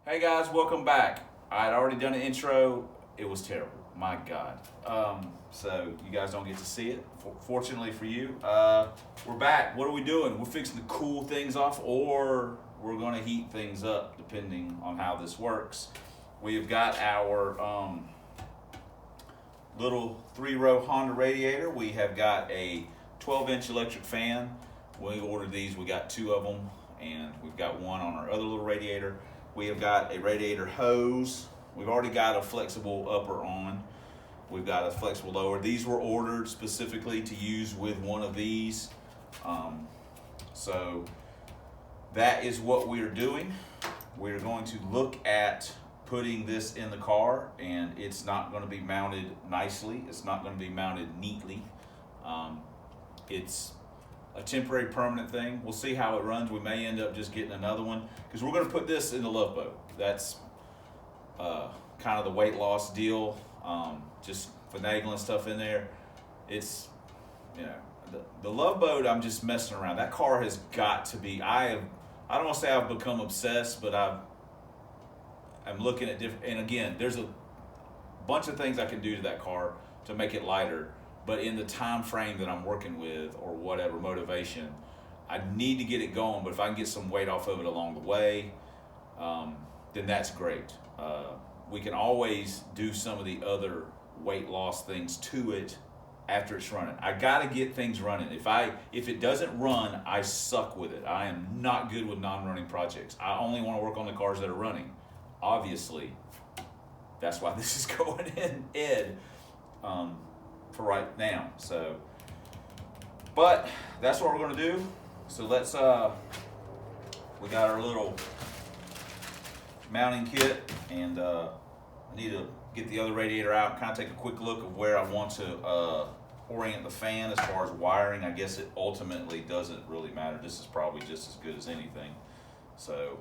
Hey guys, welcome back. I had already done an intro. It was terrible. My God. So you guys don't get to see it. Fortunately for you, we're back. What are we doing? We're fixing to cool things off, or we're going to heat things up, depending on how this works. We've got our little 3-row Honda radiator. We have got a 12-inch electric fan. We ordered these. We got 2 of them, and we've got one on our other little radiator. We have got a radiator hose. We've already got a flexible upper on. We've got a flexible lower. These were ordered specifically to use with one of these. So that is what we're doing. We're going to look at putting this in the car, and it's not going to be mounted nicely. It's not going to be mounted neatly. It's a temporary permanent thing. We'll see how it runs. We may end up just getting another one because we're going to put this in the love boat. That's kind of the weight loss deal. Just finagling stuff in there. It's, you know, the love boat, I'm just messing around. That car has got to be, I don't want to say I've become obsessed, but I'm looking at different, and again, there's a bunch of things I can do to that car to make it lighter. But in the time frame that I'm working with, or whatever motivation, I need to get it going. But if I can get some weight off of it along the way, then that's great. We can always do some of the other weight loss things to it after it's running. I gotta get things running. If it doesn't run, I suck with it. I am not good with non-running projects. I only want to work on the cars that are running. Obviously, that's why this is going in Ed. For right now. So, but that's what we're going to do. So let's we got our little mounting kit, and I need to get the other radiator out and kind of take a quick look of where I want to orient the fan as far as wiring. I guess it ultimately doesn't really matter. This is probably just as good as anything. So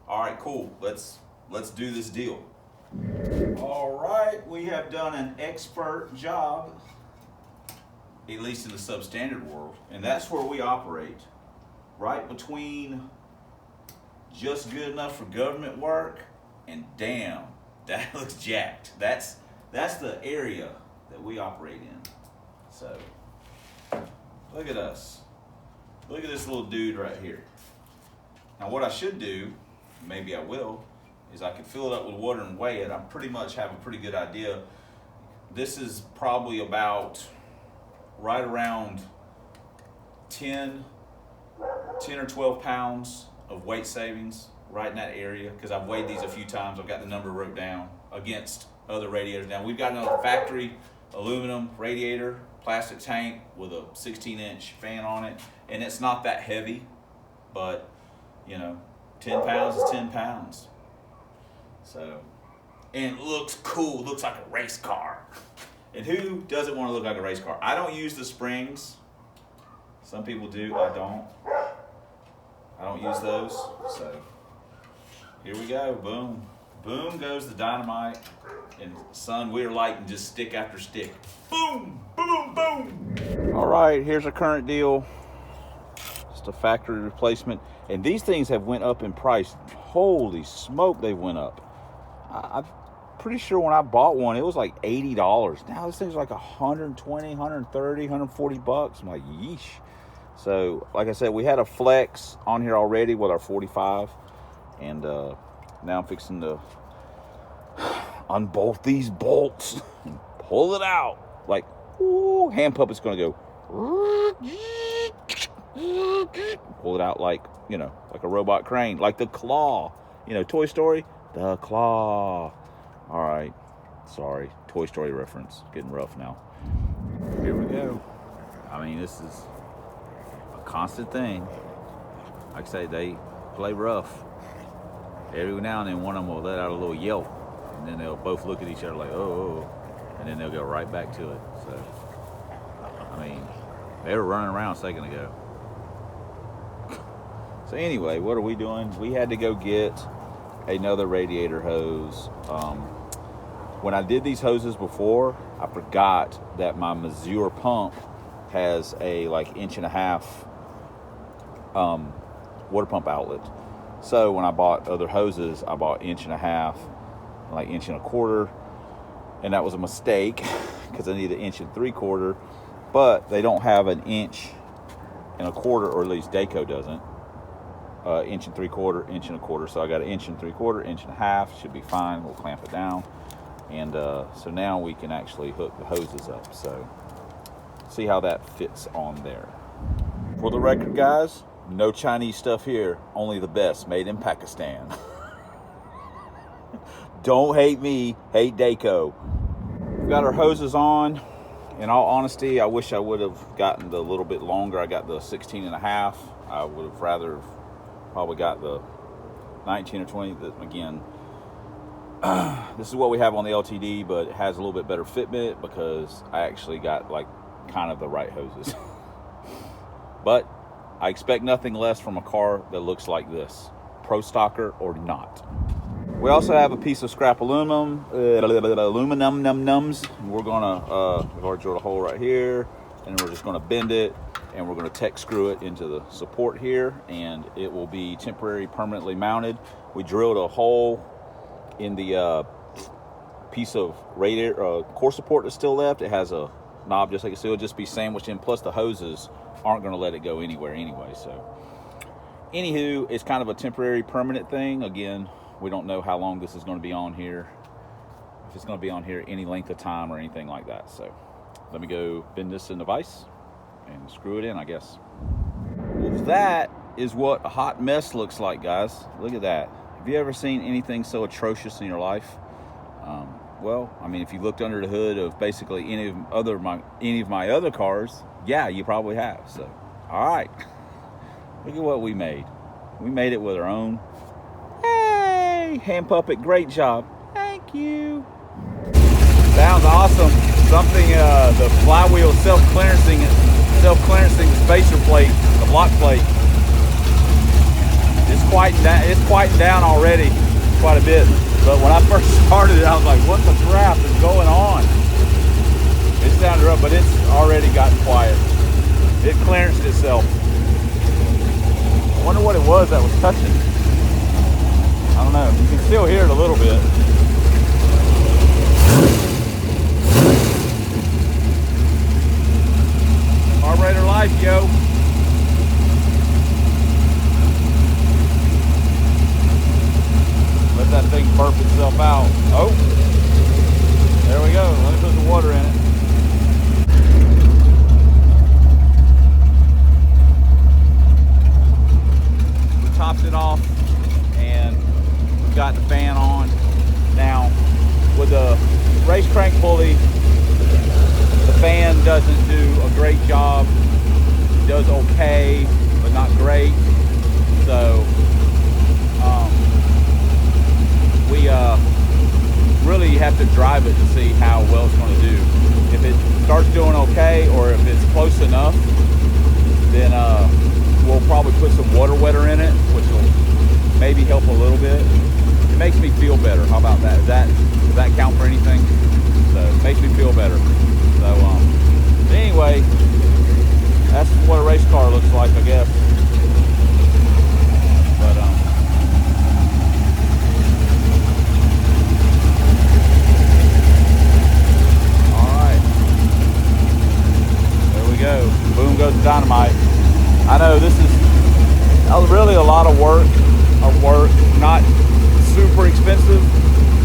all right, cool, let's do this deal. All right, we have done an expert job, at least in the substandard world, and that's where we operate, right between just good enough for government work and damn, that looks jacked. That's the area that we operate in. So look at us. Look at this little dude right here. Now what I should do, maybe I will, is I can fill it up with water and weigh it. I pretty much have a pretty good idea. This is probably about right around 10 or 12 pounds of weight savings right in that area, because I've weighed these a few times. I've got the number wrote down against other radiators. Now we've got another factory aluminum radiator, plastic tank with a 16-inch fan on it, and it's not that heavy, but you know, 10 pounds is 10 pounds. So, and it looks cool, looks like a race car. And who doesn't want to look like a race car? I don't use the springs. Some people do, I don't. I don't use those. So, here we go, boom. Boom goes the dynamite. And son, we're lighting just stick after stick. Boom, boom, boom. All right, here's a current deal. Just a factory replacement. And these things have went up in price. Holy smoke, they went up. I'm pretty sure when I bought one, it was like $80. Now this thing's like $120, $130, $140. I'm like, yeesh. So, like I said, we had a flex on here already with our 45. And now I'm fixing to unbolt these bolts and pull it out. Like, ooh, hand puppet's going to go. Pull it out like, you know, like a robot crane. Like the claw. You know, Toy Story. The claw. All right. Sorry. Toy Story reference. Getting rough now. Here we go. I mean, this is a constant thing. Like I say, they play rough. Every now and then one of them will let out a little yelp. And then they'll both look at each other like, oh. And then they'll go right back to it. So, I mean, they were running around a second ago. So anyway, what are we doing? We had to go get another radiator hose. When I did these hoses before, I forgot that my Mazur pump has a like 1.5 inch water pump outlet. So when I bought other hoses, I bought 1.5 inch, like 1.25 inch, and that was a mistake because I need 1.75 inch, but they don't have 1.25 inch, or at least Dayco doesn't. 1.75 inch, 1.25 inch. So I got 1.75 inch, 1.5 inch, should be fine. We'll clamp it down, and so now we can actually hook the hoses up. So see how that fits on there. For the record, guys, no Chinese stuff here, only the best, made in Pakistan. Don't hate me, hate Dayco. We've got our hoses on. In all honesty, I wish I would have gotten the little bit longer. I got the 16.5. I would have rather probably got the 19 or 20. Again, this is what we have on the LTD, but it has a little bit better fitment because I actually got like kind of the right hoses. But I expect nothing less from a car that looks like this, pro stocker or not. We also have a piece of scrap aluminum, nums. We're gonna, we've already drilled a hole right here, and we're just gonna bend it, and we're gonna tech screw it into the support here, and it will be temporary, permanently mounted. We drilled a hole in the piece of radiator core support that's still left. It has a knob just like it, so it'll just be sandwiched in, plus the hoses aren't gonna let it go anywhere anyway. So anywho, it's kind of a temporary, permanent thing. Again, we don't know how long this is going to be on here, if it's going to be on here any length of time or anything like that. So let me go bend this in the vise and screw it in, I guess. Well, that is what a hot mess looks like, guys. Look at that. Have you ever seen anything so atrocious in your life? Well, I mean, if you looked under the hood of basically any of my other cars, yeah, you probably have. So, all right, look at what we made. We made it with our own. Hey, hand puppet, great job. Thank you. Sounds awesome. Something, the flywheel self-clearancing the spacer plate, the block plate. It's quieting down already quite a bit. But when I first started it, I was like, what the crap is going on? It sounded rough, but it's already gotten quiet. It clearanced itself. I wonder what it was that was touching. I don't know. You can still hear it a little bit. Carburetor life, yo. Let that thing burp itself out. Oh, there we go. Let me put some water in it. We topped it off, and we've got the fan on. Now, with the race crank pulley, the fan doesn't do a great job. It does okay, but not great. So, we really have to drive it to see how well it's going to do. If it starts doing okay, or if it's close enough, then we'll probably put some water wetter in it, which will maybe help a little bit. It makes me feel better. How about that? Does that count for anything? So it makes me feel better. So but anyway, that's what a race car looks like, I guess. But go. Boom goes the dynamite. I know this is really a lot of work, not super expensive,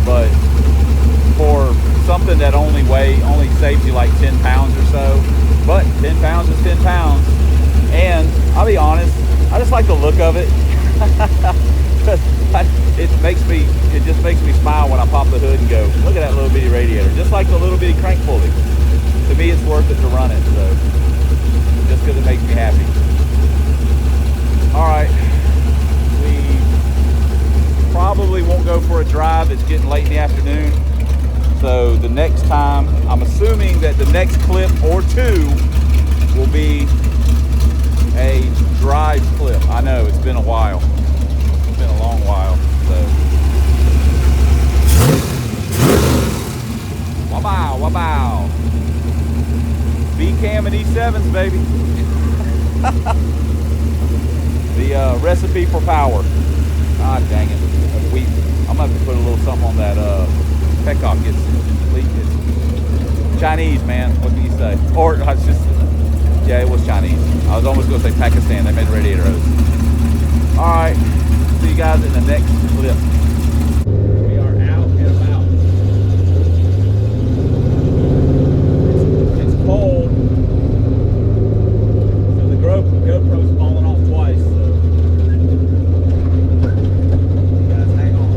but for something that only saves you like 10 pounds or so. But 10 pounds is 10 pounds. And I'll be honest, I just like the look of it. It just makes me smile when I pop the hood and go, look at that little bitty radiator. Just like the little bitty crank pulley. To me, it's worth it to run it, so just because it makes me happy. All right, we probably won't go for a drive. It's getting late in the afternoon, so the next time, I'm assuming that the next clip or two will be a drive clip. I know it's been a while. It's been a long while. So, wabow, wabow. B-cam and E7s, baby. The recipe for power. Ah, dang it. I'm gonna have to put a little something on that petcock. It's Chinese, man. What can you say? Or it's just, yeah, it was Chinese. I was almost gonna say Pakistan. They made radiator hose. All right. See you guys in the next clip. We are out and about. It's cold. So the GoPro's falling off twice. So guys, hang on.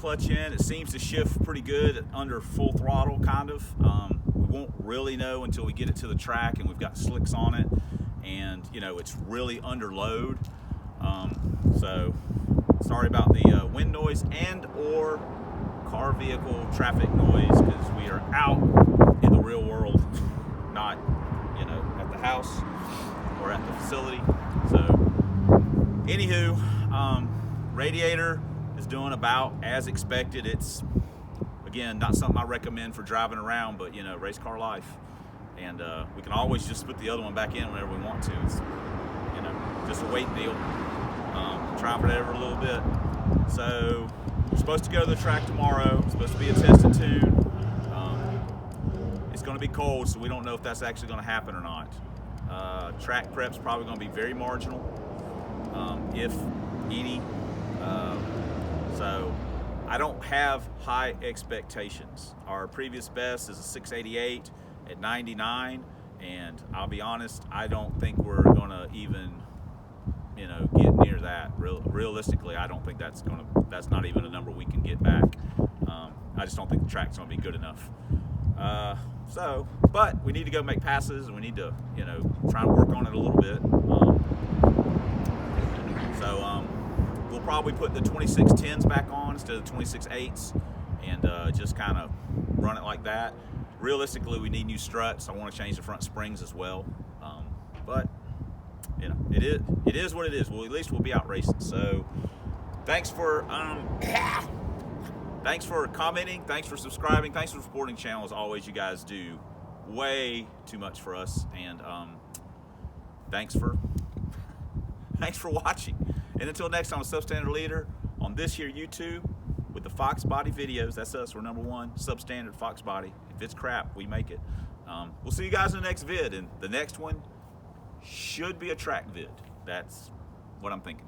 clutch in. It seems to shift pretty good under full throttle, kind of. We won't really know until we get it to the track and we've got slicks on it, and you know, it's really under load. So sorry about the wind noise and or car vehicle traffic noise, because we are out in the real world, not, you know, at the house or at the facility. So anywho, radiator is doing about as expected. It's, again, not something I recommend for driving around, but you know, race car life. And we can always just put the other one back in whenever we want to. It's, you know, just a waiting deal. Try for it every little bit. So we're supposed to go to the track tomorrow. It's supposed to be a test and tune. It's going to be cold, so we don't know if that's actually going to happen or not. Track prep's probably going to be very marginal, if any. So I don't have high expectations. Our previous best is a 688 at 99, and I'll be honest, I don't think we're going to even, you know, get near that. Realistically, I don't think that's not even a number we can get back. I just don't think the track's going to be good enough. But we need to go make passes, and we need to, you know, try and work on it a little bit. We'll probably put the 2610s back on instead of 26.8s, and just kind of run it like that. Realistically, we need new struts. I want to change the front springs as well. But you know, it is what it is. Well, at least we'll be out racing. So thanks for commenting, thanks for subscribing, thanks for supporting the channel. As always, you guys do way too much for us, and thanks for watching. And until next time, a substandard leader on this here YouTube with the Fox Body videos. That's us. We're #1 substandard Fox Body. If it's crap, we make it. We'll see you guys in the next vid, and the next one should be a track vid. That's what I'm thinking.